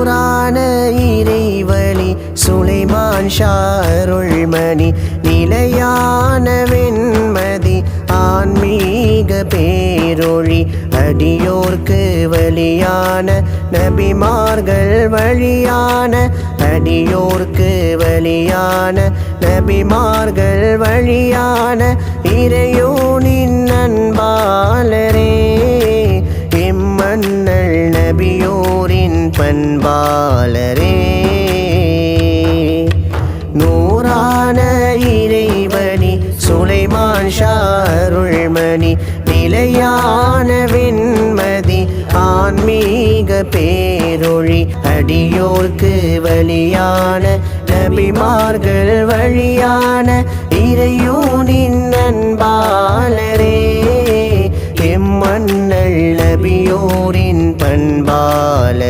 நூறான இறைவழி சுலைமான் ஷா அருள்மணி நிலையான வெண்மதி ஆன்மீக பேரொழி அடியோர்க்கு வழியான நபிமார்கள் வழியான அடியோர்க்கு வழியான நபிமார்கள் வழியான இறையோனின் அன்பாளரே இம்மன்னல் நபியோரின் பண்பாளரே நூறான இறைவனி சுலைமான் ஷா அருள்மணி நிலையான வெண்மதி ஆன்மீக பேரொழி அடியோர்க்கு வழியான நபிமார்கள் வழியான இறையோனின் அன்பாளரே எம்மன்னல் நபியோரின் பண்பாளர்